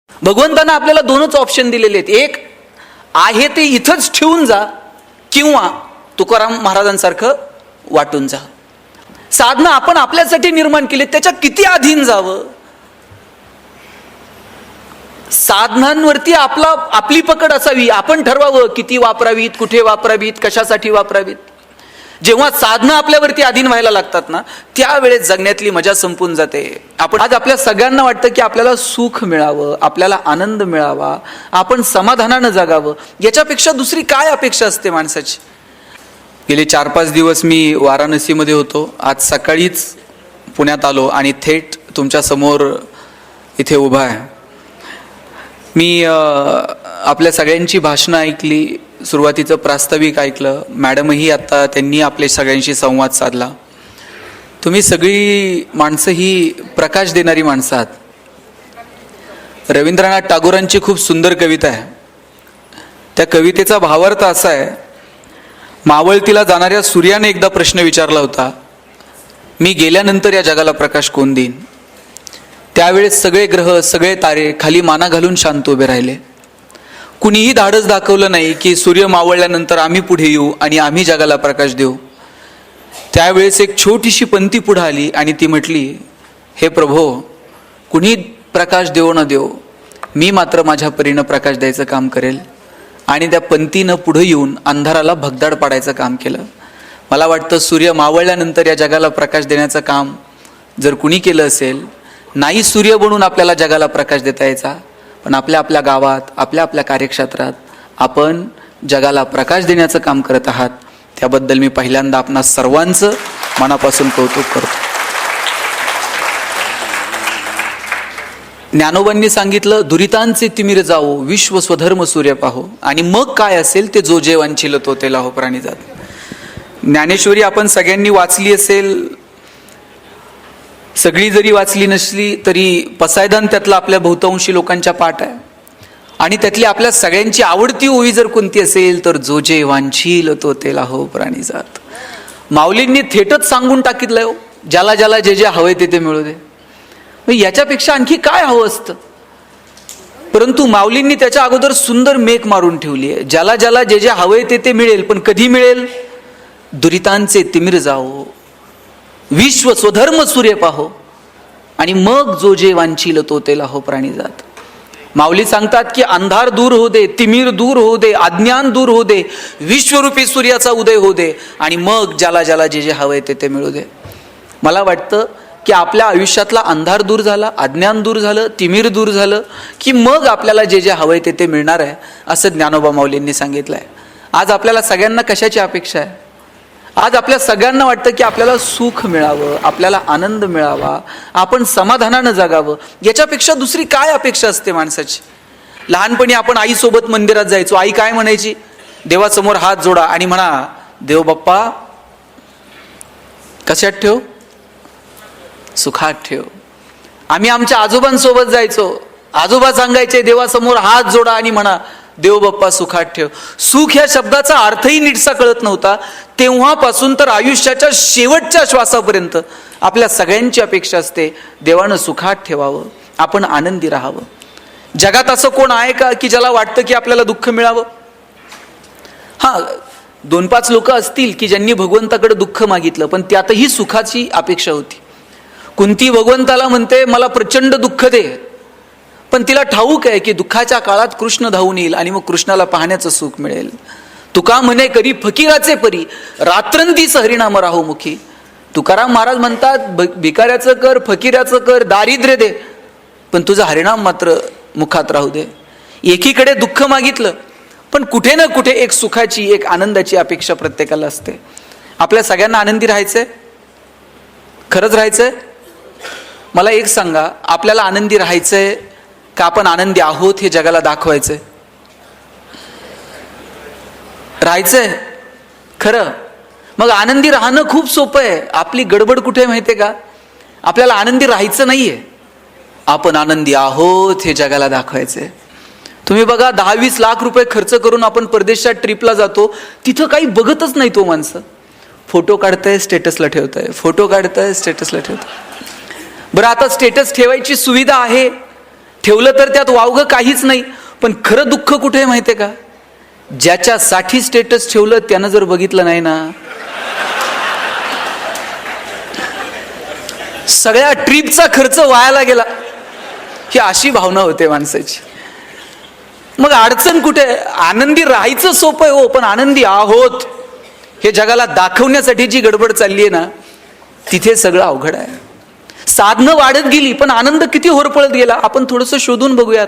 भगवंतानं आपल्याला दोनच ऑप्शन दिलेले आहेत. एक आहे ते इथंच ठेवून जा, किंवा तुकाराम महाराजांसारखं वाटून जा. साधना आपण आपल्यासाठी निर्माण केली, त्याच्या किती अधीन जावं. साधनांवरती आपली पकड असावी. आपण ठरवावं किती वापरावीत, कुठे वापरावीत, कशासाठी वापरावीत. जेव्हा साधना आपल्यावरती अधीन व्हायला लागतात ना, त्यावेळेस जगण्यातली मजा संपून जाते. आज आपल्या सगळ्यांना वाटतं की आपल्याला सुख मिळावं, आपल्याला आनंद मिळावा, आपण समाधानानं जगावं. याच्यापेक्षा दुसरी काय अपेक्षा असते माणसाची. गेले 4-5 दिवस मी वाराणसीमध्ये होतो. आज सकाळीच पुण्यात आलो आणि थेट तुमच्या समोर इथे उभा आहे. मी आपल्या सगळ्यांची भाषणं ऐकली, सुरुवातीचं प्रास्ताविक ऐकलं. मॅडमही आता त्यांनी आपल्या सगळ्यांशी संवाद साधला. तुम्ही सगळी माणसं ही प्रकाश देणारी माणसं आहात. रवींद्रनाथ टागोरांची खूप सुंदर कविता आहे. त्या कवितेचा भावार्थ असा आहे, मावळतीला जाणाऱ्या सूर्याने एकदा प्रश्न विचारला होता, मी गेल्यानंतर या जगाला प्रकाश कोण देईन. त्यावेळेस सगळे ग्रह, सगळे तारे खाली माना घालून शांत उभे राहिले. कुणीही धाडस दाखवलं नाही की सूर्य मावळल्यानंतर आम्ही पुढे येऊ आणि आम्ही जगाला प्रकाश देऊ. त्यावेळेस एक छोटीशी पंथी पुढे आली आणि ती म्हटली, हे प्रभो, कुणी प्रकाश देव न देव, मी मात्र माझ्या परीनं प्रकाश द्यायचं काम करेल. आणि त्या पंथीनं पुढे येऊन अंधाराला भगदाड पाडायचं काम केलं. मला वाटतं सूर्य मावळल्यानंतर या जगाला प्रकाश देण्याचं काम जर कुणी केलं असेल, नाही सूर्य बनून आपल्याला जगाला प्रकाश देता यायचा, पण आपल्या आपल्या गावात, आपल्या आपल्या कार्यक्षेत्रात आपण जगाला प्रकाश देण्याचं काम करत आहात. त्याबद्दल मी पहिल्यांदा आपणा सर्वांचं मनापासून कौतुक करतो. ज्ञानोबांनी सांगितलं, दुरितांचे तिमिर जाओ, विश्व स्वधर्म सूर्य पाहो, आणि मग काय असेल ते जो जे वांछिल तो ते लाहो प्राणी जात. ज्ञानेश्वरी आपण सगळ्यांनी वाचली असेल. सगळी जरी वाचली नसली तरी पसायदान त्यातला आपल्या बहुतांशी लोकांच्या पाठ आहे. आणि त्यातली आपल्या सगळ्यांची आवडती ओवी जर कोणती असेल तर जो जे वांछील तो ते लाहो प्राणी जात. माऊलींनी थेटच सांगून टाकितलंय, हो, ज्याला ज्याला जे जे हवंय ते मिळू दे. याच्यापेक्षा आणखी काय हवं असतं. परंतु माऊलींनी त्याच्या अगोदर सुंदर मेक मारून ठेवली आहे, ज्याला ज्याला जे जे हवंय ते मिळेल. पण कधी मिळेल. दुरितांचे तिमिर जाओ, विश्व स्वधर्म सूर्य पाहो, आणि मग जो जे वांछील तो ते लाहो प्राणी जात. माऊली सांगतात की अंधार दूर होऊ दे, तिमिर दूर होऊ दे, अज्ञान दूर होऊ दे, विश्वरूपी सूर्याचा उदय होऊ दे, आणि मग ज्याला ज्याला जे जे हवंय ते मिळू दे. मला वाटतं की आपल्या आयुष्यातला अंधार दूर झाला, अज्ञान दूर झालं, तिमिर दूर झालं की मग आपल्याला जे जे हवंय ते मिळणार आहे, असं ज्ञानोबा माऊलींनी सांगितलंय. आज आपल्याला सगळ्यांना कशाची अपेक्षा आहे. आज आपल्या सगळ्यांना वाटतं की आपल्याला सुख मिळावं, आपल्याला आनंद मिळावा, आपण समाधानानं जगावं. याच्यापेक्षा दुसरी काय अपेक्षा असते माणसाची. लहानपणी आपण आईसोबत मंदिरात जायचो. आई काय म्हणायची, देवासमोर हात जोडा आणि म्हणा, देव बाप्पा कशात ठेव, सुखात ठेव. आम्ही आमच्या आजोबांसोबत जायचो. आजोबा सांगायचे, देवासमोर हात जोडा आणि म्हणा, देव बाप्पा सुखात ठेव. सुख या शब्दाचा अर्थही नीटसा कळत नव्हता. तेव्हापासून तर आयुष्याच्या शेवटच्या श्वासापर्यंत आपल्या सगळ्यांची अपेक्षा असते, देवानं सुखात ठेवावं, आपण आनंदी राहावं. जगात असं कोण आहे का की ज्याला वाटतं की आपल्याला दुःख मिळावं. हा, 2-5 लोक असतील की ज्यांनी भगवंताकडे दुःख मागितलं, पण त्यातही सुखाची अपेक्षा होती. कुंती भगवंताला म्हणते, मला प्रचंड दुःख दे, पण तिला ठाऊक आहे की दुःखाच्या काळात कृष्ण धावून येईल आणि मग कृष्णाला पाहण्याचं सुख मिळेल. तुका म्हणे करी फकीराचे परी, रात्रंदिस हरिनाम राहो मुखी. तुकाराम महाराज म्हणतात, भिकाऱ्याचं कर, फकीराचं कर, दारिद्र्य दे, पण तुझा हरिनाम मात्र मुखात राहू दे. एकीकडे दुःख मागितलं, पण कुठे ना कुठे एक सुखाची, एक आनंदाची अपेक्षा प्रत्येकाला असते. आपल्या सगळ्यांना आनंदी राहायचंय, खरंच राहायचंय. मला एक सांगा, आपल्याला आनंदी राहायचंय का आपण आनंदी आहोत हे जगाला दाखवायचंय. राहायचंय खरं. मग आनंदी राहणं खूप सोपं आहे. आपली गडबड कुठे माहितीये का, आपल्याला आनंदी राहायचं नाहीये, आपण आनंदी आहोत हे जगाला दाखवायचंय. तुम्ही बघा, 10-20 लाख रुपये खर्च करून आपण परदेशात ट्रिपला जातो, तिथं काही बघतच नाही तो माणसं. फोटो काढताय, स्टेटसला ठेवताय, फोटो काढताय, स्टेटसला ठेवताय. बरं, आता स्टेटस ठेवायची सुविधा आहे, ठेवलं तर त्यात वावगं काहीच नाही. पण खरं दुःख कुठे आहे माहितीये का? ज्याच्यासाठी स्टेटस ठेवलं त्यानं जर बघितलं नाही ना, सगळ्या ट्रिपचा खर्च वायाला गेला, ही अशी भावना होते माणसाची. मग अडचण कुठे? आनंदी राहायचं सोपं आहे हो, पण आनंदी आहोत हे जगाला दाखवण्यासाठी जी गडबड चालली आहे ना, तिथे सगळं अवघड आहे. साधनं वाढत गेली पण आनंद किती होरपळत गेला. आपण थोडंसं शोधून बघूयात.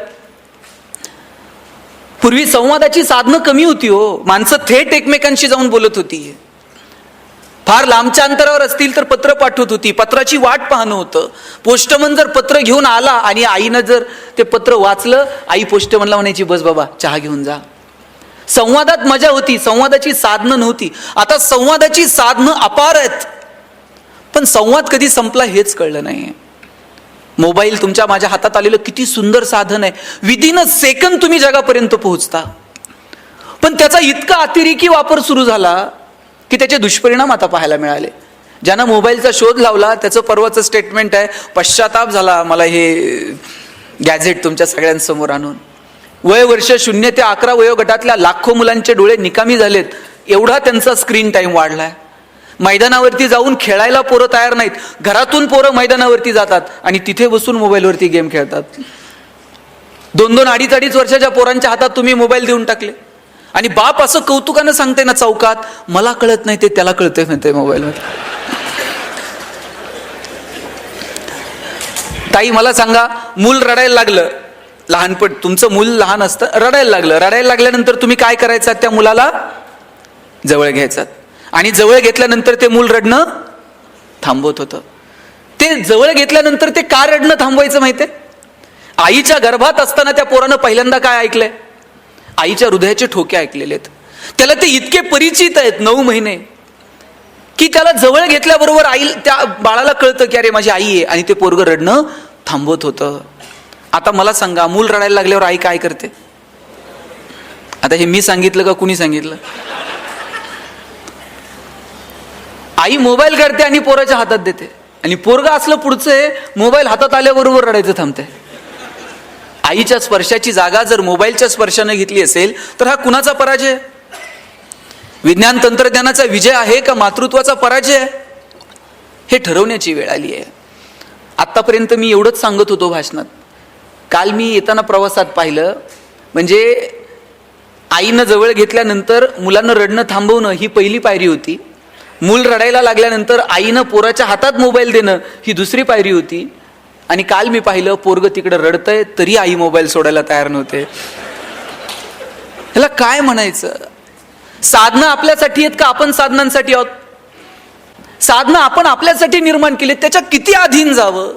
पूर्वी संवादाची साधनं कमी होती हो. माणसं थेट एकमेकांशी जाऊन बोलत होती. फार लांबच्या अंतरावर असतील तर पत्र पाठवत होती, पत्राची वाट पाहणं होतं. पोस्टमन जर पत्र घेऊन आला आणि आईनं जर ते पत्र वाचलं, आई पोस्टमनला म्हणायची, बस बाबा चहा घेऊन जा. संवादात मजा होती, संवादाची साधनं नव्हती. आता संवादाची साधनं अपार आहेत, पण संवाद कधी संपला हेच कळलं नाही. मोबाईल तुमच्या माझ्या हातात आलेलं किती सुंदर साधन आहे. विदिन अ सेकंद तुम्ही जगापर्यंत पोहोचता. पण त्याचा इतका अतिरेकी वापर सुरू झाला की त्याचे दुष्परिणाम आता पाहायला मिळाले. ज्यानं मोबाईलचा शोध लावला त्याचं परवाचं स्टेटमेंट आहे, पश्चाताप झाला मला हे गॅझेट तुमच्या सगळ्यांसमोर आणून. वय वर्ष 0 ते 11 वयोगटातल्या लाखो मुलांचे डोळे निकामी झालेत, एवढा त्यांचा स्क्रीन टाइम वाढलाय. मैदानावरती जाऊन खेळायला पोरं तयार नाहीत. घरातून पोरं मैदानावरती जातात आणि तिथे बसून मोबाईलवरती गेम खेळतात. 2-2, 2.5 वर्षाच्या पोरांच्या हातात तुम्ही मोबाईल देऊन टाकले. आणि बाप असं कौतुकानं सांगते ना चौकात, मला कळत नाही ते त्याला कळतंय म्हणते मोबाईलमध्ये. ताई मला सांगा, मूल रडायला लागलं, लहानपण तुमचं मूल लहान असतं, रडायला लागलं, रडायला लागल्यानंतर तुम्ही काय करायचं? त्या मुलाला जवळ घ्यायचं आणि जवळ घेतल्यानंतर ते मूल रडणं थांबवत होतं. ते जवळ घेतल्यानंतर ते का रडणं थांबवायचं माहितीये? आईच्या गर्भात असताना त्या पोरानं पहिल्यांदा काय ऐकलंय? आईच्या हृदयाचे ठोके ऐकलेले आहेत. त्याला ते इतके परिचित आहेत 9 महिने की त्याला जवळ घेतल्याबरोबर आई त्या बाळाला कळतं की अरे माझी आई आहे, आणि ते पोरगं रडणं थांबवत होतं. आता मला सांगा, मूल रडायला लागल्यावर आई काय करते? आता हे मी सांगितलं का कुणी सांगितलं? आई मोबाईल काढते आणि पोराच्या हातात देते, आणि पोरगा असलं पुढचं आहे, मोबाईल हातात आल्याबरोबर रडायचं थांबते. आईच्या स्पर्शाची जागा जर मोबाईलच्या स्पर्शाने घेतली असेल तर हा कुणाचा पराजय? विज्ञान तंत्रज्ञानाचा विजय आहे का मातृत्वाचा पराजय? हे ठरवण्याची वेळ आली आहे. आतापर्यंत मी एवढंच सांगत होतो भाषणात. काल मी येताना प्रवासात पाहिलं, म्हणजे आईनं जवळ घेतल्यानंतर मुलांना रडणं थांबवणं ही पहिली पायरी होती. मूल रडायला लागल्यानंतर आईनं पोराच्या हातात मोबाईल देणं ही दुसरी पायरी होती. आणि काल मी पाहिलं, पोरगं तिकडे रडतंय तरी आई मोबाईल सोडायला तयार नव्हते. ह्याला काय म्हणायचं? साधनं आपल्यासाठी आहेत का आपण साधनांसाठी आहोत? साधनं आपण आपल्यासाठी निर्माण केली, त्याच्या किती अधीन जावं?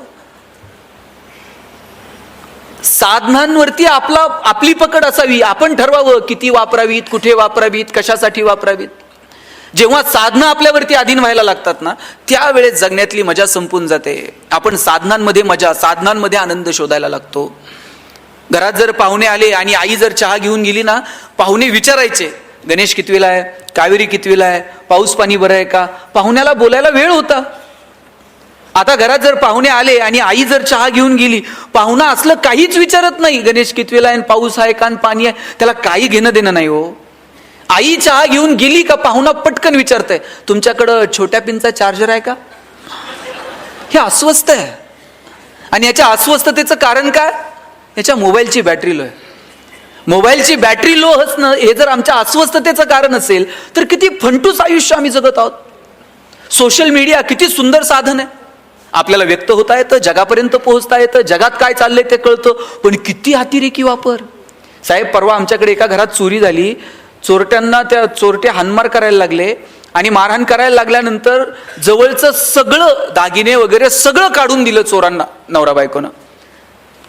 साधनांवरती आपली पकड असावी. आपण ठरवावं किती वापरावीत, कुठे वापरावीत, कशासाठी वापरावीत. जेव्हा साधनं आपल्यावरती अधीन व्हायला लागतात ना, त्यावेळेस जगण्यातली मजा संपून जाते. आपण साधनांमध्ये मजा, साधनांमध्ये आनंद शोधायला लागतो. घरात जर पाहुणे आले आणि आई जर चहा घेऊन गेली ना, पाहुणे विचारायचे, गणेश कितवीला आहे, कावेरी कितवीला आहे, पाऊस पाणी बरं आहे का? पाहुण्याला बोलायला वेळ होता. आता घरात जर पाहुणे आले आणि आई जर चहा घेऊन गेली, पाहुणा असलं काहीच विचारत नाही, गणेश कितवीला आहे, पाऊस आहे का, पाणी आहे, त्याला काही घेणं देणं नाही हो. आई चहा घेऊन गेली का पाहुणा पटकन विचारतंय, तुमच्याकडं छोट्या पिनचा चार्जर आहे का? हे अस्वस्थ आहे. आणि याच्या अस्वस्थतेचं कारण काय? याच्या मोबाईलची बॅटरी लो आहे. मोबाईलची बॅटरी लो असणं हे जर आमच्या अस्वस्थतेचं कारण असेल तर किती फंटूस आयुष्य आम्ही जगत आहोत. सोशल मीडिया किती सुंदर साधन आहे. आपल्याला व्यक्त होता येतं, जगापर्यंत पोहोचता येतं, जगात काय चाललंय ते कळतं. पण किती अतिरेकी वापर. साहेब, परवा आमच्याकडे एका घरात चोरी झाली. चोरट्यांना त्या चोरटे हाणमार करायला लागले आणि मारहाण करायला लागल्यानंतर जवळचं सगळं दागिने वगैरे सगळं काढून दिलं चोरांना, नवरा बायकोनं.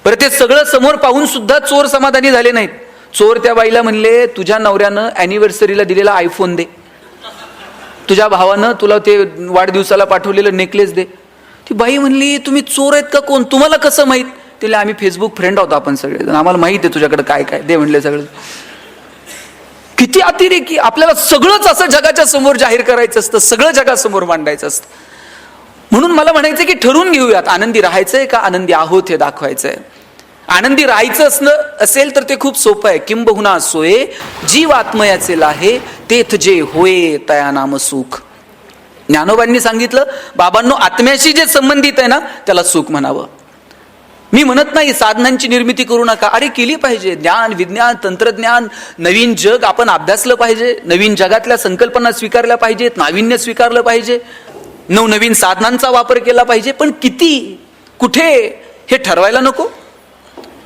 बरं, ते सगळं समोर पाहून सुद्धा चोर समाधानी झाले नाहीत. चोर त्या बाईला म्हणले, तुझ्या नवऱ्यानं अॅनिव्हर्सरीला दिलेला आयफोन दे, तुझ्या भावानं तुला ते वाढदिवसाला पाठवलेलं नेकलेस दे. ती बाई म्हणली, तुम्ही चोर आहेत का कोण, तुम्हाला कसं माहीत? तिला, आम्ही फेसबुक फ्रेंड आहोत आपण सगळे, आम्हाला माहित आहे तुझ्याकडे काय काय, दे म्हणले सगळं. किती अतिरेकी. आपल्याला सगळंच असं जगाच्या समोर जाहीर करायचं असतं, सगळं जगासमोर मांडायचं असतं. म्हणून मला म्हणायचं की ठरवून घेऊयात, आनंदी राहायचंय का आनंदी आहोत हे दाखवायचंय. आनंदी राहायचं असेल तर ते खूप सोपं आहे. किंबहुना सोये जीव आत्मयाचे लाहे, तेथ जे होय तया नाम सुख. ज्ञानोबांनी सांगितलं, बाबांनो, आत्म्याशी जे संबंधित आहे ना त्याला सुख म्हणावं. मी म्हणत नाही साधनांची निर्मिती करू नका, अरे केली पाहिजे. ज्ञान, विज्ञान, तंत्रज्ञान, नवीन जग आपण अभ्यासलं पाहिजे, नवीन जगातल्या संकल्पना स्वीकारल्या पाहिजेत, नाविन्य स्वीकारलं पाहिजे, नवनवीन साधनांचा वापर केला पाहिजे. पण किती, कुठे हे ठरवायला नको.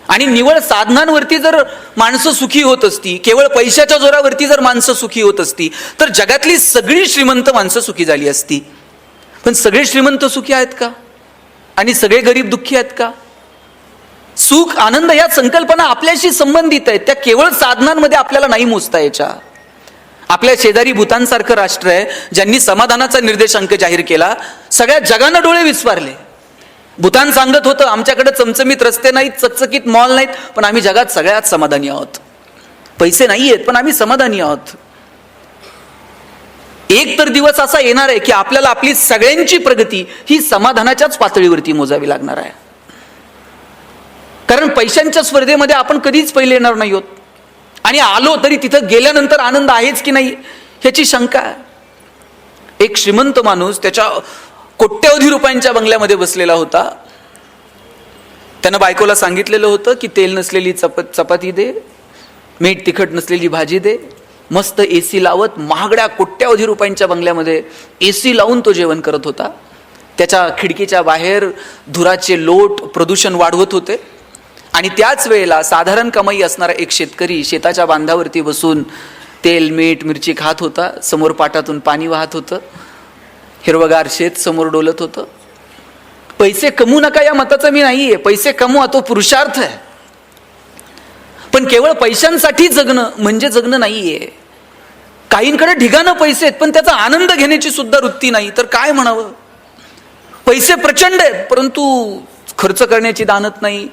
आणि निवळ साधनांवरती जर माणसं सुखी होत असती, केवळ पैशाच्या जोरावरती जर माणसं सुखी होत असती, तर जगातली सगळी श्रीमंत माणसं सुखी झाली असती. पण सगळे श्रीमंत सुखी आहेत का? आणि सगळे गरीब दुःखी आहेत का? सुख, आनंद या संकल्पना आपल्याशी संबंधित आहेत, त्या केवळ साधनांमध्ये आपल्याला नाही मोजता यायच्या. आपल्या शेजारी भूतानसारखं राष्ट्र आहे ज्यांनी समाधानाचा निर्देशांक जाहीर केला. सगळ्या जगानं डोळे विस्फारले. भूतान सांगत होतं, आमच्याकडे चमचमीत रस्ते नाहीत, चकचकीत मॉल नाहीत, पण आम्ही जगात सगळ्यात समाधानी आहोत. पैसे नाही आहेत पण आम्ही समाधानी आहोत. एक तर दिवस असा येणार आहे की आपल्याला आपली सगळ्यांची प्रगती ही समाधानाच्याच पातळीवरती मोजावी लागणार आहे. कारण पैशांच्या स्पर्धेमध्ये आपण कधीच पहिले येणार नाही आहोत. आणि आलो तरी तिथं गेल्यानंतर आनंद आहेच की नाही ह्याची शंका आहे. एक श्रीमंत माणूस त्याच्या कोट्यवधी रुपयांच्या बंगल्यामध्ये बसलेला होता. त्यानं बायकोला सांगितलेलं होतं की तेल नसलेली चपाती दे, मीठ तिखट नसलेली भाजी दे. मस्त एसी लावत महागड्या कोट्यवधी रुपयांच्या बंगल्यामध्ये एसी लावून तो जेवण करत होता. त्याच्या खिडकीच्या बाहेर धुराचे लोट प्रदूषण वाढवत होते. आणि त्याच वेळेला साधारण कमाई असणारा एक शेतकरी शेताच्या बांधावरती बसून तेल, मीठ, मिरची खात होता. समोर पाटातून पाणी वाहत होतं. हिरवगार शेत समोर डोलत होतं. पैसे कमवू नका या मताचं मी नाहीये, पैसे कमवा, तो पुरुषार्थ आहे. पण केवळ पैशांसाठी जगणं म्हणजे जगणं नाहीये. काहींकडे ढिगानं पैसे आहेत पण त्याचा आनंद घेण्याची सुद्धा वृत्ती नाही, तर काय म्हणावं. पैसे प्रचंड आहेत परंतु खर्च करण्याची दानत नाही,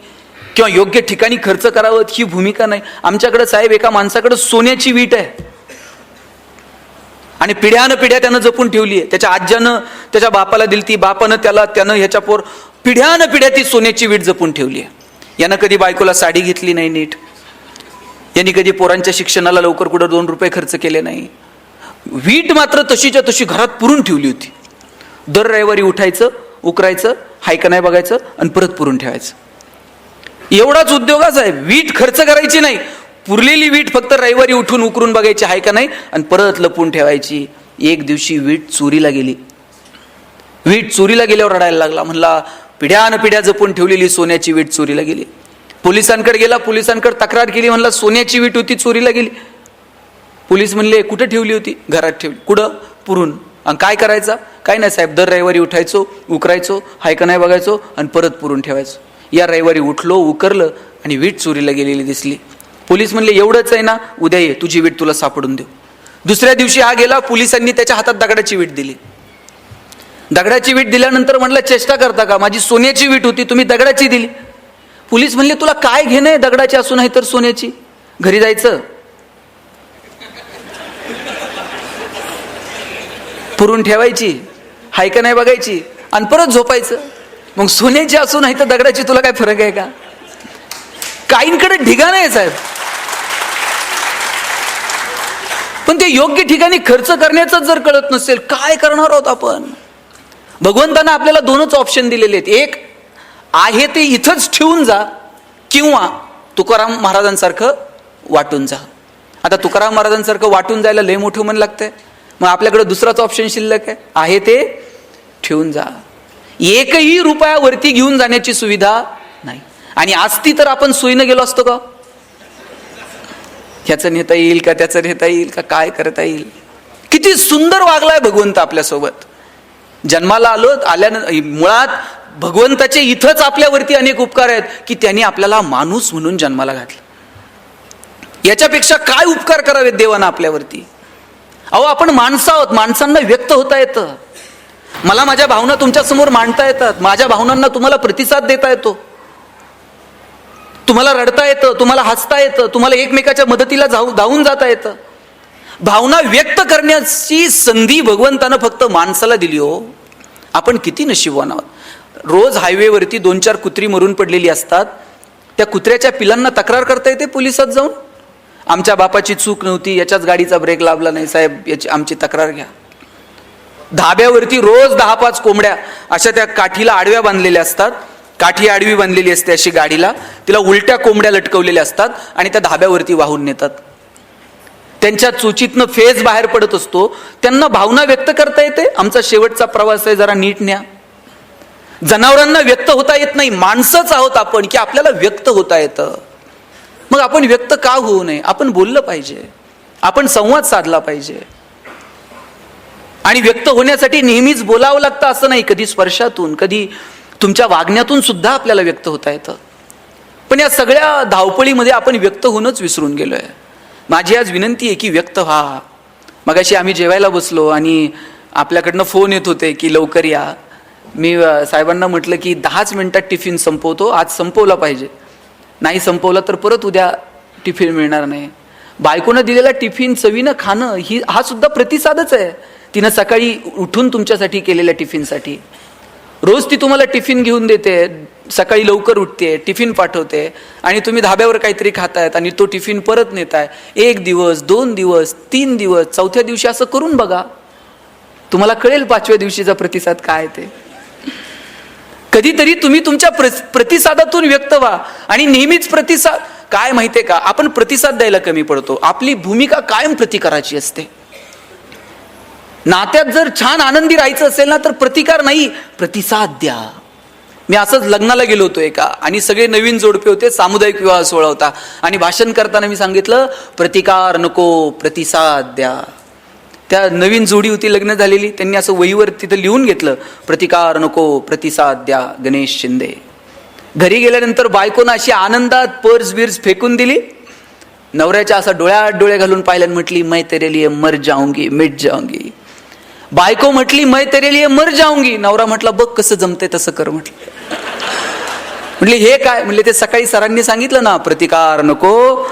किंवा योग्य ठिकाणी खर्च करावं ही भूमिका नाही. आमच्याकडे साहेब एका माणसाकडे सोन्याची वीट आहे आणि पिढ्यानं पिढ्या त्यानं जपून ठेवली आहे. त्याच्या आज्यानं त्याच्या बापाला दिली ती, बापानं त्यानं ह्याच्या पिढ्यानं पिढ्या ती सोन्याची वीट जपून ठेवली आहे. यानं कधी बायकोला साडी घेतली नाही नीट, यांनी कधी पोरांच्या शिक्षणाला लवकर कुठं 2 रुपये खर्च केले नाही. वीट मात्र तशीच्या तशी घरात पुरून ठेवली होती. दर रविवारी उठायचं, उकरायचं, हाय का नाही बघायचं आणि परत पुरून ठेवायचं. एवढाच उद्योगाच आहे. वीट खर्च करायची नाही, पुरलेली वीट फक्त रविवारी उठून उकरून बघायची हाय का नाही आणि परत लपून ठेवायची. एक दिवशी वीट चोरीला गेली. वीट चोरीला गेल्यावर रडायला लागला. म्हणला पिढ्यान पिढ्या जपून ठेवलेली सोन्याची वीट चोरीला गेली. पोलिसांकडे गेला, पोलिसांकडे तक्रार केली. म्हणला सोन्याची वीट होती, चोरीला गेली. पोलीस म्हणले कुठे ठेवली होती? घरात ठेवली. कुठं? पुरून. आणि काय करायचा? काय नाही साहेब, दर रविवारी उठायचो, उकरायचो, हाय का नाही बघायचो आणि परत पुरून ठेवायचो. या रविवारी उठलो, उकरलं आणि वीट चोरीला गेलेली दिसली. पोलीस म्हणले एवढंच आहे ना, उद्या ये, तुझी वीट तुला सापडून देऊ. दुसऱ्या दिवशी हा गेला, पोलिसांनी त्याच्या हातात दगडाची वीट दिली. दगडाची वीट दिल्यानंतर म्हणलं चेष्टा करता का, माझी सोन्याची वीट होती, तुम्ही दगडाची दिली. पोलीस म्हणले तुला काय घेणं आहे दगडाची असून आहे तर सोन्याची? घरी जायचं, पुरून ठेवायची, हाय का नाही बघायची आणि परत झोपायचं. मग सोन्याची असून आहे तर दगडाची तुला काय फरक आहे का? काहींकडे ढिगाण आहे साहेब, पण ते योग्य ठिकाणी खर्च करण्याचं जर कळत नसेल काय करणार आहोत आपण? भगवंतानं आपल्याला 2च ऑप्शन दिलेले आहेत. एक आहे ते इथंच ठेवून जा, किंवा तुकाराम महाराजांसारखं वाटून जा. आता तुकाराम महाराजांसारखं वाटून जायला लय मोठं मन लागतंय. मग आपल्याकडे दुसराच ऑप्शन शिल्लक आहे ते ठेवून जा. एकही रुपयावरती घेऊन जाण्याची सुविधा नाही. आणि असती तर आपण सोयीनं गेलो असतो का? ह्याचं नेता येईल का, त्याचं नेता येईल का, काय करता येईल? किती सुंदर वागलाय भगवंत आपल्यासोबत. जन्माला आल्यानं मुळात भगवंताचे इथंच आपल्यावरती अनेक उपकार आहेत की त्यांनी आपल्याला माणूस म्हणून जन्माला घातलं. याच्यापेक्षा काय उपकार करावेत देवानं आपल्यावरती? अहो आपण माणसं आहोत, माणसांना व्यक्त होता येतं. मला माझ्या भावना तुमच्या समोर मांडता येतात, माझ्या भावनांना तुम्हाला प्रतिसाद देता येतो, तुम्हाला रडता येतं, तुम्हाला हसता येतं, तुम्हाला एकमेकाच्या मदतीला धावून जाता येतं. भावना व्यक्त करण्याची संधी भगवंतानं फक्त माणसाला दिली हो. आपण किती नशीबवान आहोत. रोज हायवेवरती 2-4 कुत्री मरून पडलेली असतात. त्या कुत्र्याच्या पिलांना तक्रार करता येते पोलिसात जाऊन, आमच्या बापाची चूक नव्हती, याच्याच गाडीचा ब्रेक लाभला नाही साहेब, याची आमची तक्रार घ्या. धाब्यावरती रोज 10-5 कोंबड्या अशा त्या काठीला आडव्या बांधलेल्या असतात, काठी आडवी बांधलेली असते अशी गाडीला, तिला उलट्या कोंबड्या लटकवलेल्या असतात आणि त्या धाब्यावरती वाहून नेतात. त्यांच्या चोचीतनं फेज बाहेर पडत असतो, त्यांना भावना व्यक्त करता येते, आमचा शेवटचा प्रवास आहे, जरा नीट न्या. जनावरांना व्यक्त होता येत नाही, माणसंच आहोत आपण की आपल्याला व्यक्त होता येतं. मग आपण व्यक्त का होऊ नये? आपण बोललं पाहिजे, आपण संवाद साधला पाहिजे. आणि व्यक्त होण्यासाठी नेहमीच बोलावं लागतं असं नाही, कधी स्पर्शातून, कधी तुमच्या वागण्यातून सुद्धा आपल्याला व्यक्त होता येतं. पण या सगळ्या धावपळीमध्ये आपण व्यक्त होणंच विसरून गेलोय. माझी आज विनंती आहे की व्यक्त व्हा. मगाशी आम्ही जेवायला बसलो आणि आपल्याकडनं फोन येत होते की लवकर या. मी साहेबांना म्हटलं की 10च मिनिटात टिफिन संपवतो, आज संपवला पाहिजे, नाही संपवला तर परत उद्या टिफिन मिळणार नाही. बायकोनं दिलेला टिफिन चवीनं खाणं हा सुद्धा प्रतिसादच आहे, तिनं सकाळी उठून तुमच्यासाठी केलेल्या टिफिनसाठी. रोज ती तुम्हाला टिफिन घेऊन देते, सकाळी लवकर उठते, टिफिन पाठवते आणि तुम्ही धाब्यावर काहीतरी खातायत आणि तो टिफिन परत नेताय. 1 दिवस, 2 दिवस, 3 दिवस, 4थ्या दिवशी असं करून बघा, तुम्हाला कळेल 5व्या दिवशीचा प्रतिसाद काय ते. कधीतरी तुम्ही तुमच्या प्रतिसादातून व्यक्त व्हा. आणि नेहमीच प्रतिसाद काय माहितीये का, आपण प्रतिसाद द्यायला कमी पडतो, आपली भूमिका कायम प्रतिकाराची असते. नात्यात जर छान आनंदी राहायचं असेल ना तर प्रतिकार नाही, प्रतिसाद द्या. मी असंच लग्नाला गेलो होतो एका, आणि सगळे नवीन जोडपे होते, सामुदायिक विवाह सोहळा होता, आणि भाषण करताना मी सांगितलं प्रतिकार नको, प्रतिसाद द्या. त्या नवीन जोडी होती लग्न झालेली, त्यांनी असं वहीवर तिथं लिहून घेतलं, प्रतिकार नको, प्रतिसाद द्या, गणेश शिंदे. घरी गेल्यानंतर बायकोनं अशी आनंदात पर्स बिर्स फेकून दिली, नवऱ्याच्या असा डोळ्यात डोळे घालून पाहिलं आणि म्हटली मैं तेरे लिए मर जाऊंगी, मिट जाऊंगी. बायको म्हटली मैं तेरे लिए मर जाऊंगी, नवरा म्हटला बघ कसं जमतंय तसं कर. म्हटली हे काय? म्हणले ते सकाळी सरांनी सांगितलं ना, प्रतिकार नको.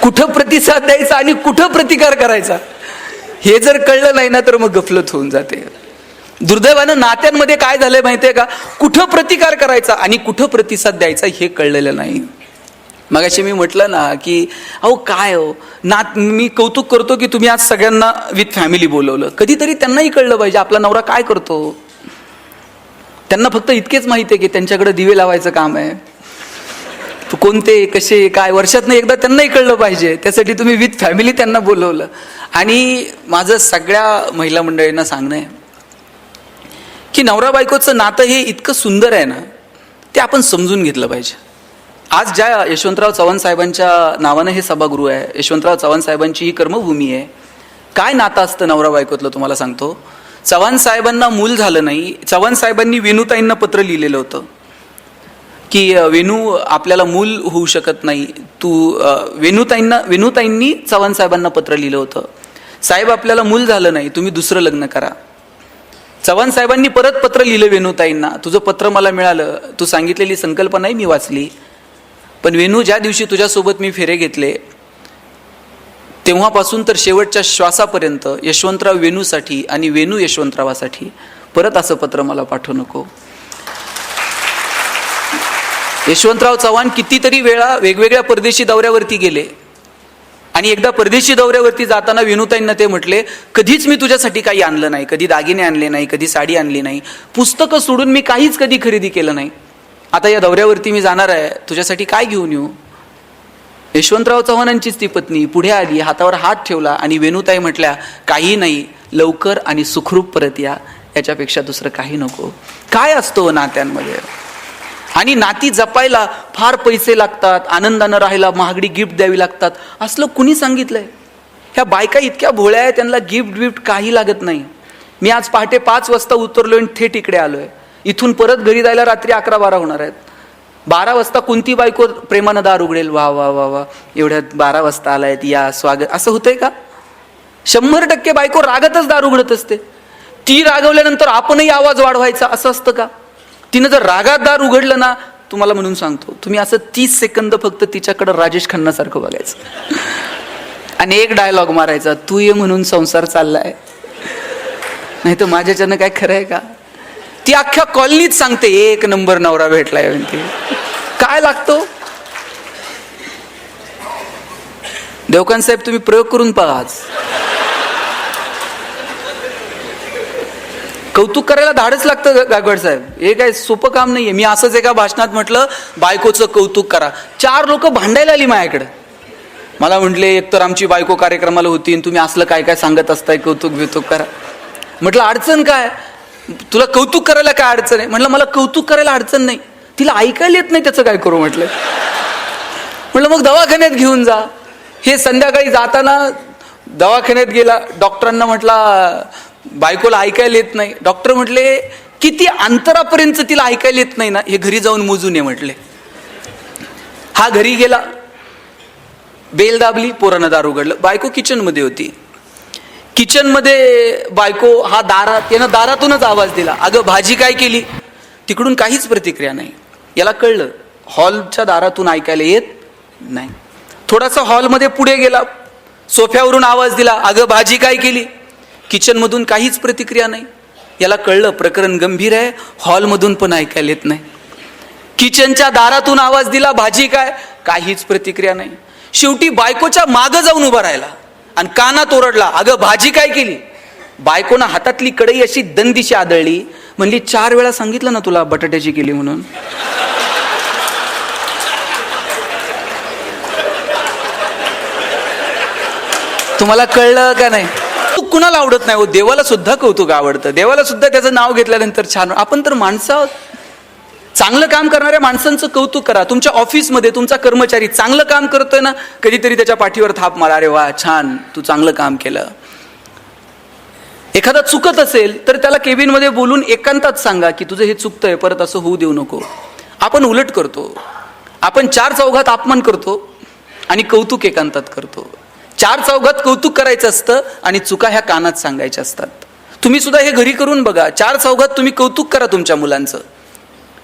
कुठं प्रतिसाद द्यायचा आणि कुठं प्रतिकार करायचा हे जर कळलं नाही ना तर मग गफलत होऊन जाते. दुर्दैवानं नात्यांमध्ये काय झालंय माहितीये का, कुठं प्रतिकार करायचा आणि कुठं प्रतिसाद द्यायचा हे कळलेलं नाही. मगाशी मी म्हटलं ना की अहो काय हो मी कौतुक करतो की तुम्ही आज सगळ्यांना विथ फॅमिली बोलवलं. कधीतरी त्यांनाही कळलं पाहिजे आपला नवरा काय करतो. त्यांना फक्त इतकेच माहिती आहे की त्यांच्याकडे दिवे लावायचं काम आहे, कोणते कसे काय, वर्षातनं एकदा त्यांनाही कळलं पाहिजे. त्यासाठी तुम्ही विथ फॅमिली त्यांना बोलवलं. आणि माझं सगळ्या महिला मंडळींना सांगणं आहे की नवरा बायकोचं नातं हे इतकं सुंदर आहे ना, ते आपण समजून घेतलं पाहिजे. आज ज्या यशवंतराव चव्हाण साहेबांच्या नावानं हे सभागृह आहे, यशवंतराव चव्हाण साहेबांची ही कर्मभूमी आहे. काय नातं असतं नवरा बायकोतलं तुम्हाला सांगतो. चव्हाण साहेबांना मूल झालं नाही, चव्हाण साहेबांनी वेणूताईंना पत्र लिहिलेलं होतं की वेणू आपल्याला मूल होऊ शकत नाही, तू वेणूताईंनी चव्हाण साहेबांना पत्र लिहिलं होतं, साहेब आपल्याला मूल झालं नाही, तुम्ही दुसरं लग्न करा. चव्हाण साहेबांनी परत पत्र लिहिलं वेणूताईंना, तुझं पत्र मला मिळालं, तू सांगितलेली संकल्पनाही मी वाचली, पण वेणू ज्या दिवशी तुझ्यासोबत मी फेरे घेतले तेव्हापासून तर शेवटच्या श्वासापर्यंत यशवंतराव वेणूसाठी आणि वेणू यशवंतरावासाठी परत असं पत्र मला पाठवू नको. यशवंतराव चव्हाण कितीतरी वेळा वेगवेगळ्या परदेशी दौऱ्यावरती गेले आणि एकदा परदेशी दौऱ्यावरती जाताना वेणूताईंना ते म्हटले, कधीच मी तुझ्यासाठी काही आणलं नाही, कधी दागिने आणले नाही, कधी साडी आणली नाही, पुस्तकं सोडून मी काहीच कधी खरेदी केलं नाही. आता या दौऱ्यावरती मी जाणार आहे, तुझ्यासाठी काय घेऊन येऊ. यशवंतराव चव्हाणांचीच ती पत्नी पुढे आली, हातावर हात ठेवला आणि वेणूताई म्हटल्या, काही नाही, लवकर आणि सुखरूप परत या, याच्यापेक्षा दुसरं काही नको. काय असतो नात्यांमध्ये. आणि नाती जपायला फार पैसे लागतात, आनंदानं राहायला महागडी गिफ्ट द्यावी लागतात, असलं कुणी सांगितलंय. ह्या बायका इतक्या भोळ्या आहेत, त्यांना गिफ्ट काही लागत नाही. मी आज पहाटे 5 वाजता उतरलोय आणि थेट इकडे आलोय. इथून परत घरी जायला रात्री 11-12 होणार आहेत. 12 वाजता कोणती बायको प्रेमानं दार उघडेल, वा वा वा वा एवढ्यात 12 वाजता आलायत, या स्वागत, असं होतंय का. 100% बायको रागातच दार उघडत असते. ती रागवल्यानंतर आपणही आवाज वाढवायचा असं असतं का. तिनं जर रागात दार उघडलं ना, तुम्हाला म्हणून सांगतो, तुम्ही असं 30 सेकंद फक्त तिच्याकडे राजेश खन्नासारखं बघायचं आणि एक डायलॉग मारायचा, तू ये म्हणून संसार चाललाय, नाही तर माझ्याच्यानं काय खरं आहे का. ती अख्ख्या कॉलनीत सांगते 1 नंबर नवरा भेटलाय म्हणते. काय लागतो? देवकांत साहेब तुम्ही प्रयोग करून पहा. आज कौतुक करायला धाडच लागतं गायकवाड साहेब. हे काय सोपं काम नाहीये. मी असंच एका भाषणात म्हटलं बायकोचं कौतुक करा. 4 लोक भांडायला आली माझ्याकडे. मला म्हटले एकतर आमची बायको कार्यक्रमाला होती आणि तुम्ही असलं काय काय सांगत असताय, कौतुक बितुक करा. म्हटलं अडचण काय, तुला कौतुक करायला काय अडचण आहे? म्हटलं मला कौतुक करायला अडचण नाही, तिला ऐकायला येत नाही, त्याचं काय करू? म्हटलं मग दवाखान्यात घेऊन जा. हे संध्याकाळी जाताना दवाखान्यात गेला. डॉक्टरांना म्हटला बायकोला ऐकायला येत नाही. डॉक्टर म्हटले किती अंतरापर्यंत तिला ऐकायला येत नाही ना, हे घरी जाऊन मोजून ये म्हटले. हा घरी गेला, बेल दाबली, पोरानं दार उघडलं. बायको किचन मध्ये होती. किचन मध्ये बायको हा यानं दारातूनच आवाज दिला, अगं भाजी काय केली? तिकडून काहीच प्रतिक्रिया नाही. याला कळलं हॉलच्या दारातून ऐकायला येत नाही. थोडासा हॉलमध्ये पुढे गेला, सोफ्यावरून आवाज दिला, अगं भाजी काय केली? किचन मधून काहीच प्रतिक्रिया नाही. याला कळलं प्रकरण गंभीर आहे, हॉलमधून पण ऐकायला येत नाही. किचनच्या दारातून आवाज दिला, भाजी काय? काहीच प्रतिक्रिया नाही. शेवटी बायकोच्या मागं जाऊन उभा राहिला आणि कानात ओरडला, अगं भाजी काय केली? बायकोनं हातातली कढई अशी दंदिशी आदळली. म्हणली 4 वेळा सांगितलं ना तुला बटाट्याची केली म्हणून. तुम्हाला कळलं का नाही? कुणाला आवडत नाही हो? देवाला सुद्धा कौतुक आवडतं. देवाला सुद्धा त्याचं नाव घेतल्यानंतर छान. आपण तर माणसं आहोत. चांगलं काम करणाऱ्या माणसांचं कौतुक करा. तुमच्या ऑफिसमध्ये तुमचा कर्मचारी चांगलं काम करतोय ना, कधीतरी त्याच्या पाठीवर थाप मारा, अरे वा छान, तू चांगलं काम केलं. एखादा चुकत असेल तर त्याला केबिन मध्ये बोलून एकांतात सांगा की तुझं हे चुकतंय, परत असं होऊ देऊ नको. आपण उलट करतो. आपण 4 चौघात अपमान करतो आणि कौतुक एकांतात करतो. 4 चौघात कौतुक करायचं असतं आणि चुका ह्या कानात सांगायच्या असतात. तुम्ही सुद्धा हे घरी करून बघा. 4 चौघात तुम्ही कौतुक करा तुमच्या मुलांचं,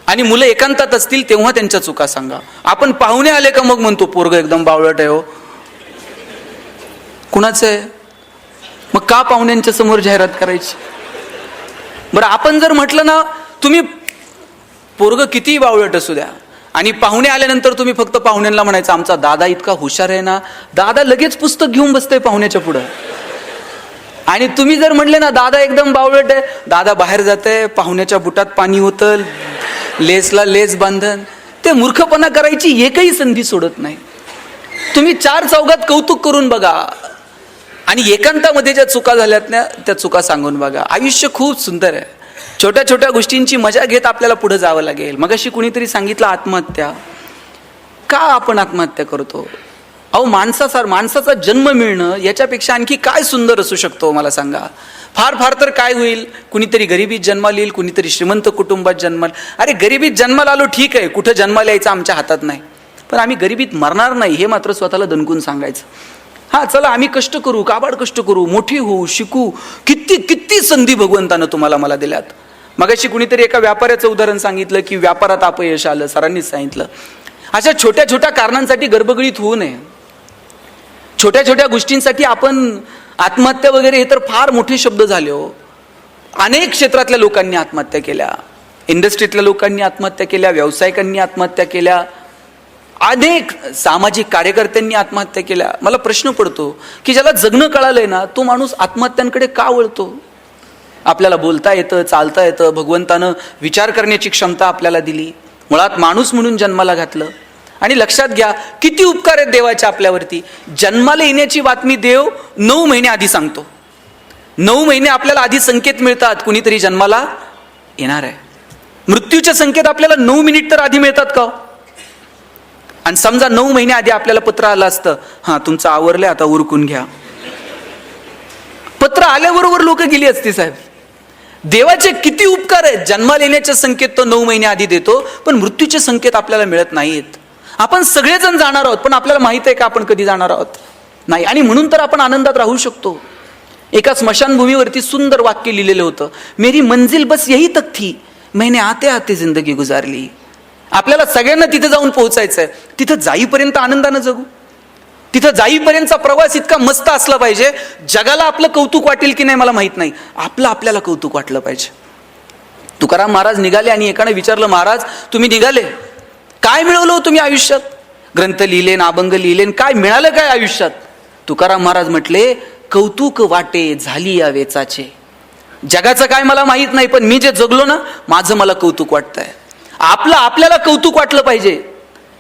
आणि मुलं एकांतात असतील तेव्हा त्यांच्या चुका सांगा. आपण पाहुणे आले का मग म्हणतो पोरग एकदम बावळट आहे हो. कुणाचं आहे मग? का पाहुण्यांच्या समोर जाहिरात करायची? बरं आपण जर म्हटलं ना तुम्ही पोरग कितीही बावळट असू द्या, आणि पाहुणे आल्यानंतर तुम्ही फक्त पाहुण्यांना म्हणायचं आमचा दादा इतका हुशार आहे ना, दादा लगेच पुस्तक घेऊन बसतंय पाहुण्याच्या पुढं. आणि तुम्ही जर म्हटले ना दादा एकदम बावळट आहे, दादा बाहेर जाते, पाहुण्याच्या बुटात पाणी होतं, लेसला लेस बांधन, ते मूर्खपणा करायची एकही संधी सोडत नाही. तुम्ही 4 चौघात कौतुक करून बघा आणि एकांतामध्ये ज्या चुका झाल्यात ना त्या चुका सांगून बघा. आयुष्य खूप सुंदर आहे. छोट्या छोट्या गोष्टींची मजा घेत आपल्याला पुढे जावं लागेल. मगाशी कुणीतरी सांगितलं आत्महत्या. का आपण आत्महत्या करतो? अहो माणसाचा जन्म मिळणं याच्यापेक्षा आणखी काय सुंदर असू शकतो मला सांगा? फार फार तर काय होईल, कुणीतरी गरिबीत जन्माला येईल, कुणीतरी श्रीमंत कुटुंबात जन्माला. अरे गरिबीत जन्माला आलो ठीक आहे, कुठं जन्माला यायचं आमच्या हातात नाही, पण आम्ही गरिबीत मरणार नाही हे मात्र स्वतःला दणकून सांगायचं. हा चला आम्ही कष्ट करू, काबाड कष्ट करू, मोठी होऊ, शिकू. किती किती संधी भगवंतानं तुम्हाला मला दिल्यात. मगाशी कुणीतरी एका व्यापाऱ्याचं उदाहरण सांगितलं की व्यापारात अपयश आलं, सरांनीच सांगितलं. अशा छोट्या छोट्या कारणांसाठी गडबडीत होऊ नये. छोट्या छोट्या गोष्टींसाठी आपण आत्महत्या वगैरे हे तर फार मोठे शब्द झाले हो. अनेक क्षेत्रातल्या लोकांनी आत्महत्या केल्या, इंडस्ट्रीतल्या लोकांनी आत्महत्या केल्या, व्यावसायिकांनी आत्महत्या केल्या, अनेक सामाजिक कार्यकर्त्यांनी आत्महत्या केल्या. मला प्रश्न पडतो की ज्याला जगणं कळालंय ना तो माणूस आत्महत्यांकडे का वळतो? आपल्याला बोलता येतं, चालता येतं, भगवंतानं विचार करण्याची क्षमता आपल्याला दिली, मुळात माणूस म्हणून जन्माला घातलं. आणि लक्षात घ्या किती उपकार आहेत देवाचे आपल्यावरती. जन्माला येण्याची बातमी देव 9 महिने आधी सांगतो. 9 महिने आपल्याला आधी संकेत मिळतात कुणीतरी जन्माला येणार आहे. मृत्यूचे संकेत आपल्याला 9 मिनिट तर आधी मिळतात का? आणि समजा 9 महिने आधी आपल्याला पत्र आलं असतं, हा तुमचं आवरलंय आता उरकून घ्या, पत्र आल्याबरोबर लोक गेली असती साहेब. देवाचे किती उपकार आहेत. जन्माला येण्याचे संकेत तो 9 महिने आधी देतो, पण मृत्यूचे संकेत आपल्याला मिळत नाहीत. आपण सगळेजण जाणार आहोत, पण आपल्याला माहित आहे का आपण कधी जाणार आहोत? नाही. आणि म्हणून तर आपण आनंदात राहू शकतो. एका स्मशानभूमीवरती सुंदर वाक्य लिहिलेलं होतं, मेरी मंजिल बस यही तक थी, मैंने आते आते जिंदगी गुजारली. आपल्याला सगळ्यांना तिथे जाऊन पोहोचायचंय. तिथं जाईपर्यंत आनंदानं जगू. तिथं जाईपर्यंतचा प्रवास इतका मस्त असला पाहिजे, जगाला आपलं कौतुक वाटेल की नाही मला माहित नाही, आपलं आपल्याला कौतुक वाटलं पाहिजे. तुकाराम महाराज निघाले आणि एकाने विचारलं, महाराज तुम्ही निघाले, काय मिळवलं तुम्ही आयुष्यात? ग्रंथ लिहिले, अभंग लिहिले, काय मिळालं काय आयुष्यात? तुकाराम महाराज म्हटले, कौतुक वाटे झाली या वेचाचे. जगाचं काय मला माहित नाही, पण मी जे जगलो ना, माझं मला कौतुक वाटतंय. आपल्याला कौतुक वाटलं पाहिजे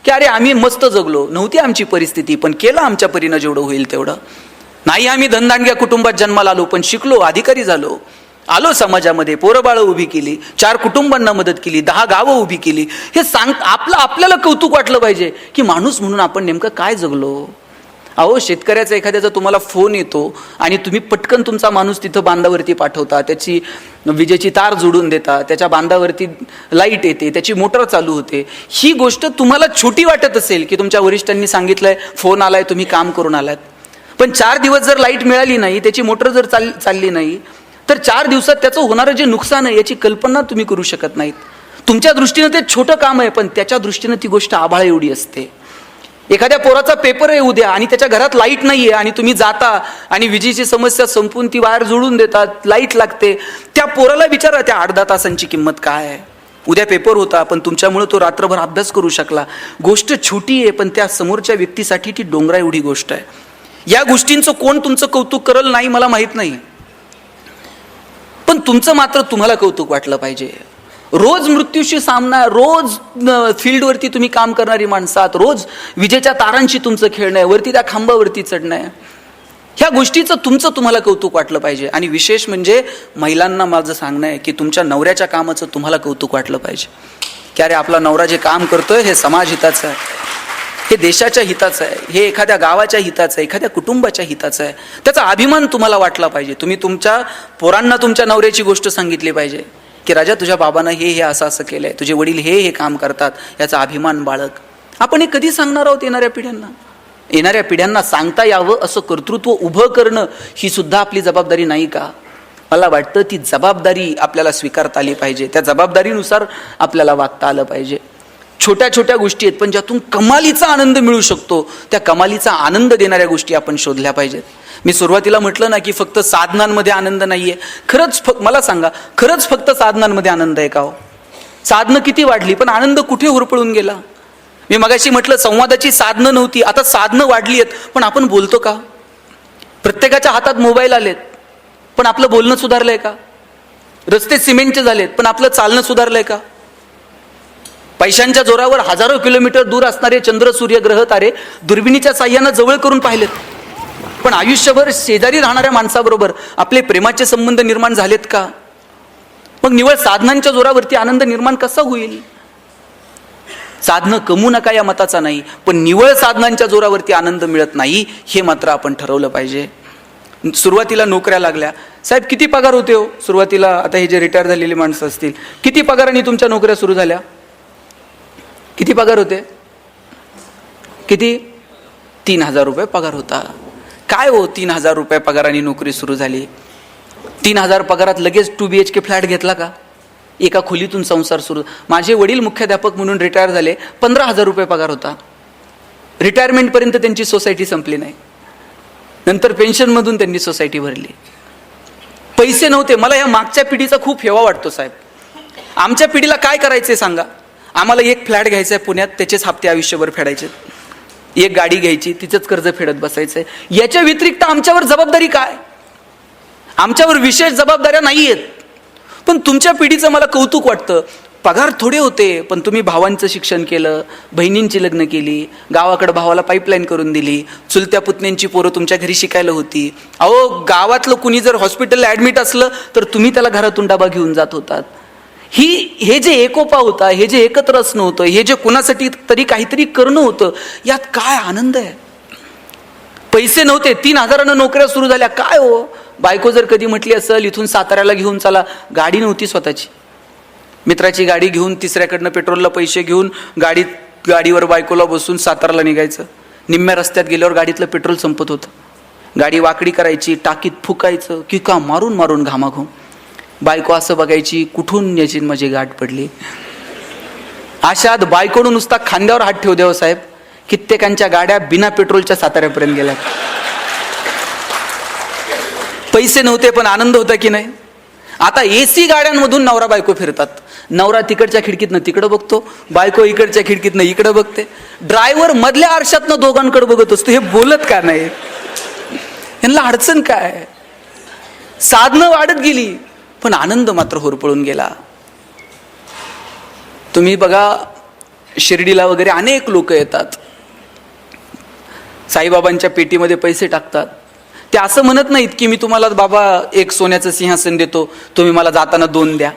की अरे आम्ही मस्त जगलो. नव्हती आमची परिस्थिती, पण केलं आमच्या परीनं जेवढं होईल तेवढं. नाही आम्ही धनदांडग्या कुटुंबात जन्माला आलो, पण शिकलो, अधिकारी झालो, आलो समाजामध्ये, पोरबाळं उभी केली, 4 कुटुंबांना मदत केली, 10 गावं उभी केली. हे आपल्याला कौतुक वाटलं पाहिजे की माणूस म्हणून आपण नेमकं काय जगलो. अहो, शेतकऱ्याचा एखाद्याचा तुम्हाला फोन येतो आणि तुम्ही पटकन तुमचा माणूस तिथं बांधावरती पाठवता, त्याची विजेची तार जोडून देता, त्याच्या बांधावरती लाईट येते, त्याची मोटर चालू होते. ही गोष्ट तुम्हाला छोटी वाटत असेल की तुमच्या वरिष्ठांनी सांगितलंय, फोन आलाय, तुम्ही काम करून आलात. पण 4 दिवस जर लाईट मिळाली नाही, त्याची मोटर जर चालली नाही, तर 4 दिवसात त्याचं होणारं जे नुकसान आहे याची कल्पना तुम्ही करू शकत नाहीत. तुमच्या दृष्टीनं ते छोटं काम आहे, पण त्याच्या दृष्टीनं ती गोष्ट आभाळ एवढी असते. एखाद्या पोराचा पेपर आहे उद्या आणि त्याच्या घरात लाईट नाहीये आणि तुम्ही जाता आणि विजेची समस्या संपून ती वायर जोडून देतात, लाईट लागते. त्या पोराला विचारा त्या 8-10 तासांची किंमत काय आहे. उद्या पेपर होता, पण तुमच्यामुळे तो रात्रभर अभ्यास करू शकला. गोष्ट छोटी आहे, पण त्या समोरच्या व्यक्तीसाठी ती डोंगरा एवढी गोष्ट आहे. या गोष्टींचं कोण तुमचं कौतुक करल नाही मला माहित नाही, पण तुमचं मात्र तुम्हाला कौतुक वाटलं पाहिजे. रोज मृत्यूशी सामना, रोज फील्डवरती तुम्ही काम करणारी माणसात, रोज विजेच्या तारांशी तुमचं खेळणं आहे, वरती त्या खांबावरती चढणं आहे. ह्या गोष्टीचं तुम्हाला कौतुक वाटलं पाहिजे. आणि विशेष म्हणजे महिलांना माझं सांगणं आहे की तुमच्या नवऱ्याच्या कामाचं तुम्हाला कौतुक वाटलं पाहिजे की अरे आपला नवरा जे काम करतोय हे समाज हिताचं आहे, हे देशाच्या हिताचं आहे, हे एखाद्या गावाच्या हिताचं आहे, एखाद्या कुटुंबाच्या हिताचं आहे. त्याचा अभिमान तुम्हाला वाटला पाहिजे. तुम्ही तुमच्या पोरांना तुमच्या नवऱ्याची गोष्ट सांगितली पाहिजे की राजा तुझ्या बाबांना हे असं केलंय, तुझे वडील हे काम करतात, याचा अभिमान बाळग. आपण हे कधी सांगणार आहोत येणाऱ्या पिढ्यांना? येणाऱ्या पिढ्यांना सांगता यावं असं कर्तृत्व उभं करणं ही सुद्धा आपली जबाबदारी नाही का? मला वाटतं ती जबाबदारी आपल्याला स्वीकारता आली पाहिजे. त्या जबाबदारीनुसार आपल्याला वागता आलं पाहिजे. छोट्या छोट्या गोष्टी आहेत, पण ज्यातून कमालीचा आनंद मिळू शकतो, त्या कमालीचा आनंद देणाऱ्या गोष्टी आपण शोधल्या पाहिजेत. मी सुरुवातीला म्हटलं ना की फक्त साधनांमध्ये आनंद नाहीये. मला सांगा, खरंच फक्त साधनांमध्ये आनंद आहे का हो? साधनं किती वाढली, पण आनंद कुठे हुरपळून गेला? मी मगाशी म्हटलं संवादाची साधनं नव्हती, आता साधनं वाढली आहेत, पण आपण बोलतो का? प्रत्येकाच्या हातात मोबाईल आलेत, पण आपलं बोलणं सुधारलंय का? रस्ते सिमेंटचे झालेत, पण आपलं चालणं सुधारलंय का? पैशांच्या जोरावर हजारो किलोमीटर दूर असणारे चंद्र, सूर्य, ग्रह, तारे दुर्बिणीच्या साह्यानं जवळ करून पाहिलेत, पण आयुष्यभर शेजारी राहणाऱ्या माणसाबरोबर आपले प्रेमाचे संबंध निर्माण झालेत का? मग निवळ साधनांच्या जोरावरती आनंद निर्माण कसा होईल? साधनं कमवू नका या मताचा नाही, पण निवळ साधनांच्या जोरावरती आनंद मिळत नाही हे मात्र आपण ठरवलं पाहिजे. सुरुवातीला नोकऱ्या लागल्या, साहेब किती पगार होते हो सुरुवातीला? आता हे जे रिटायर झालेली माणसं असतील, किती पगारांनी तुमच्या नोकऱ्या सुरू झाल्या? किती पगार होते? किती? 3,000 रुपये पगार होता. काय हो, 3,000 रुपये पगाराने नोकरी सुरू झाली. 3,000 पगारात लगेच 2 BHK फ्लॅट घेतला का? एका खोलीतून संसार सुरू. माझे वडील मुख्याध्यापक म्हणून रिटायर झाले, 15,000 रुपये पगार होता. रिटायरमेंटपर्यंत त्यांची सोसायटी संपली नाही, नंतर पेन्शनमधून त्यांनी सोसायटी भरली. पैसे नव्हते. मला या मागच्या पिढीचा खूप हेवा वाटतो साहेब. आमच्या पिढीला काय करायचंय सांगा? आम्हाला एक फ्लॅट घ्यायचा आहे पुण्यात, त्याचेच हप्ते आयुष्यभर फेडायचे. एक गाडी घ्यायची, तिचंच कर्ज फेडत बसायचंय. याच्या व्यतिरिक्त आमच्यावर जबाबदारी काय? आमच्यावर विशेष जबाबदाऱ्या नाही आहेत. पण तुमच्या पिढीचं मला कौतुक वाटतं. पगार थोडे होते, पण तुम्ही भावांचं शिक्षण केलं, बहिणींची लग्न केली, गावाकडे भावाला पाईपलाईन करून दिली, चुलत्या पुतण्यांची पोरं तुमच्या घरी शिकायला होती. अहो, गावातलं कुणी जर हॉस्पिटलला ॲडमिट असलं तर तुम्ही त्याला घरातून डबा घेऊन जात होतात. हे जे एकोपा होता, हे जे एकत्र असणं होतं, हे जे कुणासाठी तरी काहीतरी करणं होतं, यात काय आनंद आहे. पैसे नव्हते, 3,000 नोकऱ्या सुरू झाल्या. काय हो, बायको जर कधी म्हटली असेल इथून साताऱ्याला घेऊन चला, गाडी नव्हती स्वतःची, मित्राची गाडी घेऊन, तिसऱ्याकडनं पेट्रोलला पैसे घेऊन गाडीवर बायकोला बसून साताऱ्याला निघायचं. निम्म्या रस्त्यात गेल्यावर गाडीतलं पेट्रोल संपत होतं. गाडी वाकडी करायची, टाकीत फुकायचं, किका मारून मारून घामाघूम. बायको असं बघायची, कुठून याची माझी गाठ पडली. अशात बायकोनं नुसता खांद्यावर हात ठेवू द्यावं साहेब, कित्येकांच्या गाड्या बिना पेट्रोलच्या साताऱ्यापर्यंत गेल्या. पैसे नव्हते, पण आनंद होता की नाही? आता AC गाड्यांमधून नवरा बायको फिरतात. नवरा तिकडच्या खिडकीतनं तिकडं बघतो, बायको इकडच्या खिडकीतनं इकडं बघते. ड्रायव्हर मधल्या आरशातनं दोघांकडे बघत असतो. हे बोलत का नाही? यांना अडचण काय? साधनं वाढत गेली पण आनंद मात्र होरपळून गेला. तुम्ही बघा, शिर्डीला वगैरे अनेक लोक येतात, साईबाबांच्या पेटीमध्ये पैसे टाकतात. ते असं म्हणत नाहीत की मी तुम्हाला बाबा एक सोन्याचं सिंहासन देतो, तुम्ही मला जाताना 2 द्या.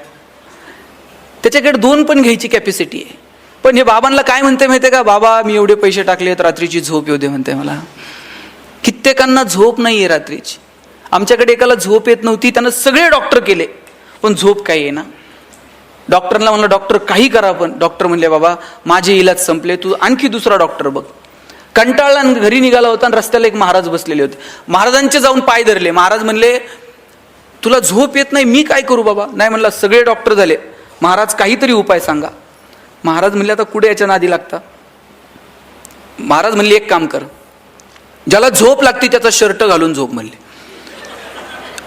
त्याच्याकडे 2 पण घ्यायची कॅपॅसिटी आहे. पण हे बाबांना काय म्हणते माहितीये का? बाबा मी एवढे पैसे टाकलेत, रात्रीची झोप येऊ दे म्हणते मला. कित्येकांना झोप नाहीये रात्रीची. आमच्याकडे एकाला झोप येत नव्हती, त्यानं सगळे डॉक्टर केले पण झोप काही येईना. डॉक्टरला म्हणलं डॉक्टर काही करा, पण डॉक्टर म्हणले बाबा माझे इलाज संपले, तू आणखी दुसरा डॉक्टर बघ. कंटाळला घरी निघाला होता आणि रस्त्याला एक महाराज बसलेले होते. महाराजांचे जाऊन पाय धरले. महाराज म्हणले तुला झोप येत नाही, मी काय करू बाबा? नाही म्हणला सगळे डॉक्टर झाले, महाराज काहीतरी उपाय सांगा. महाराज म्हणले आता कुठे याच्या नादी लागता? महाराज म्हणले एक काम कर, ज्याला झोप लागते त्याचा शर्ट घालून झोप म्हणले.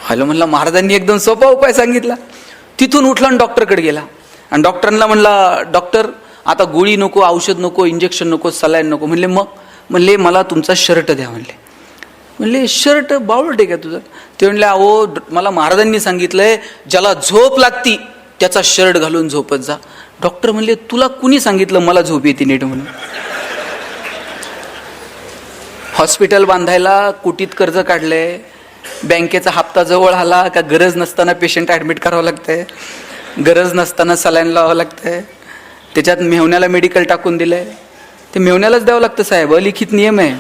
हॅलो म्हणला, महाराजांनी एकदम सोपा उपाय सांगितला. तिथून उठला आणि डॉक्टरकडे गेला आणि डॉक्टरांना म्हणला डॉक्टर आता गोळी नको, औषध नको, इंजेक्शन नको, सलाईन नको. म्हणले मग? म्हणले मला तुमचा शर्ट द्या म्हणले. म्हणले शर्ट बावळट आहे का तुझं? ते म्हणले अहो मला महाराजांनी सांगितलंय ज्याला झोप लागती त्याचा शर्ट घालून झोपत जा. डॉक्टर म्हणले तुला कुणी सांगितलं मला झोप येते नीट म्हणून? हॉस्पिटल बांधायला कोटीत कर्ज काढलंय, बँकेचा हप्ता जवळ आला का गरज नसताना पेशंट ॲडमिट करावं लागतंय, गरज नसताना सलाईन लावावं लागतंय, त्याच्यात मेहुण्याला मेडिकल टाकून दिलंय. ते मेहुण्यालाच द्यावं लागतं साहेब, अलिखित नियम आहे.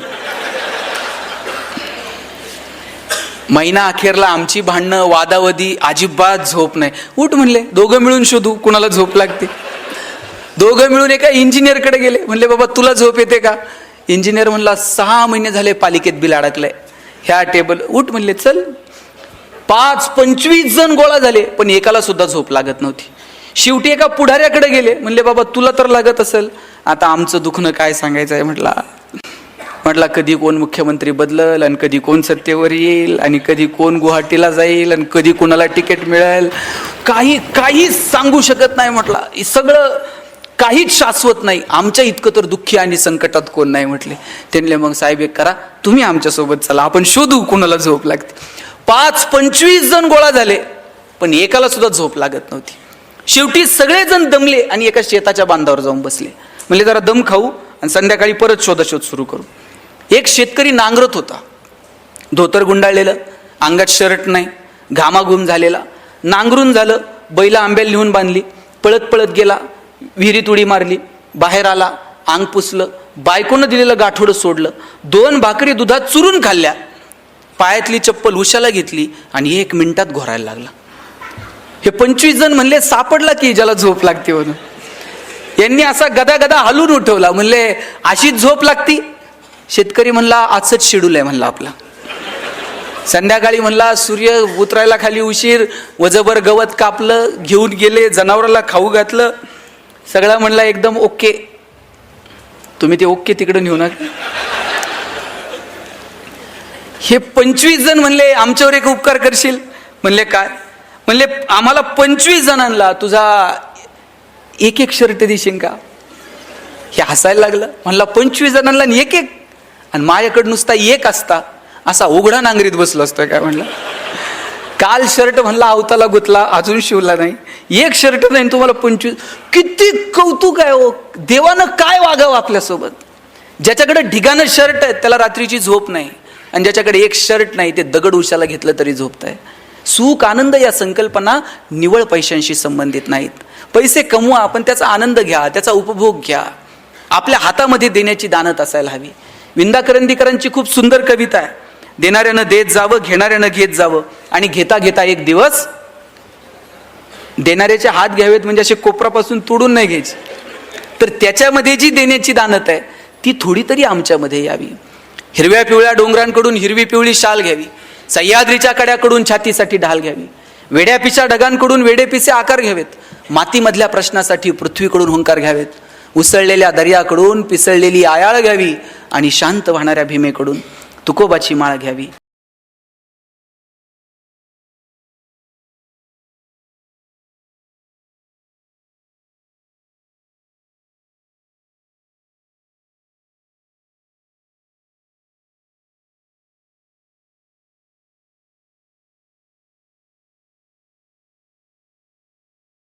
महिना अखेरला आमची भांडणं, वादावधी, अजिबात झोप नाही. उठ म्हणले दोघं मिळून शोधू कुणाला झोप लागते. दोघं मिळून एका इंजिनियरकडे गेले. म्हणले बाबा तुला झोप येते का? इंजिनियर म्हणला 6 महिने झाले पालिकेत बिल अडकलंय, ह्या टेबल. उठ म्हणले चल. 25 जण गोळा झाले पण एकाला सुद्धा झोप लागत नव्हती. शेवटी एका पुढाऱ्याकडे गेले. म्हणले बाबा तुला तर लागत असेल, आता आमचं दुखणं काय सांगायचं आहे म्हटला कधी कोण मुख्यमंत्री बदलल आणि कधी कोण सत्तेवर येईल आणि कधी कोण गुवाहाटीला जाईल आणि कधी कोणाला तिकीट मिळेल, काही सांगू शकत नाही म्हटला. सगळं काहीच शाश्वत नाही, आमच्या इतकं तर दुःखी आणि संकटात कोण नाही म्हटले. त्यांनी मग साहेब एक करा, तुम्ही आमच्यासोबत चला, आपण शोधू कुणाला झोप लागते. 25 जण गोळा झाले पण एकाला सुद्धा झोप लागत नव्हती. शेवटी सगळेजण दमले आणि एका शेताच्या बांधावर जाऊन बसले. म्हणजे जरा दम खाऊ आणि संध्याकाळी परत शोधाशोध सुरू करू. एक शेतकरी नांगरत होता, धोतर गुंडाळलेलं, अंगात शर्ट नाही, घामाघूम झालेला. नांगरून झालं, बैला आंब्याला नेऊन बांधली, पळत पळत गेला, विहिरीत उडी मारली, बाहेर आला, अंग पुसलं, बायकोनं दिलेलं गाठोडं सोडलं, 2 भाकरी दुधात चुरून खाल्ल्या, पायातली चप्पल उशाला घेतली आणि 1 मिनिटात घोरायला लागला. हे 25 जण म्हणले सापडला की ज्याला झोप लागते म्हणून. यांनी असा गदा गदा हलून उठवला. म्हणले अशीच झोप लागती? शेतकरी म्हणला आजच शेड्यूल आहे म्हणला आपला. संध्याकाळी म्हणला सूर्य उतरायला खाली उशीर, वजभर गवत कापलं, घेऊन गेले, जनावराला खाऊ घातलं, सगळं म्हणला एकदम ओके. तुम्ही ते ओके तिकडे नेऊ नका. हे 25 जण म्हणले आमच्यावर एक उपकार करशील? म्हणले काय? म्हणले आम्हाला 25 जणांना तुझा एक शर्ट देशील का? हे हसायला लागलं. म्हणला 25 जणांना एक आणि माझ्याकडे नुसता एक असता असा उघडा नांगरीत बसलो असतो काय? म्हणला काल शर्ट म्हणला अवताला गुतला, अजून शिवला नाही, एक शर्ट नाही तुम्हाला 25. किती कौतुक आहे हो. देवानं काय वागावं आपल्यासोबत. ज्याच्याकडे ढिगानं शर्ट आहे त्याला रात्रीची झोप नाही आणि ज्याच्याकडे एक शर्ट नाही ते दगड उशाला घेतलं तरी झोपताय. सुख आनंद या संकल्पना निवळ पैशांशी संबंधित नाहीत. पैसे कमवा पण त्याचा आनंद घ्या, त्याचा उपभोग घ्या. आपल्या हातामध्ये देण्याची दानत असायला हवी. विंदा करंदीकरांची खूप सुंदर कविता आहे. देणाऱ्यानं देत जावं, घेणाऱ्यानं घेत जावं आणि घेता घेता एक दिवस देणाऱ्याचे हात घ्यावेत, म्हणजे असे कोपरापासून तोडून नाही घ्यायचे, तर त्याच्यामध्ये जी देण्याची दानत आहे ती थोडी तरी आमच्यामध्ये यावी. हिरव्या पिवळ्या डोंगरांकडून हिरवी पिवळी शाल घ्यावी, सह्याद्रीच्या कड्याकडून छातीसाठी ढाल घ्यावी, वेड्यापिशा ढगांकडून वेडेपिसे आकार घ्यावेत, मातीमधल्या प्रश्नासाठी पृथ्वीकडून हुंकार घ्यावेत, उसळलेल्या दर्याकडून पिसळलेली आयाळ घ्यावी आणि शांत वाहणाऱ्या भीमेकडून तुकोबाची माळ घ्यावी.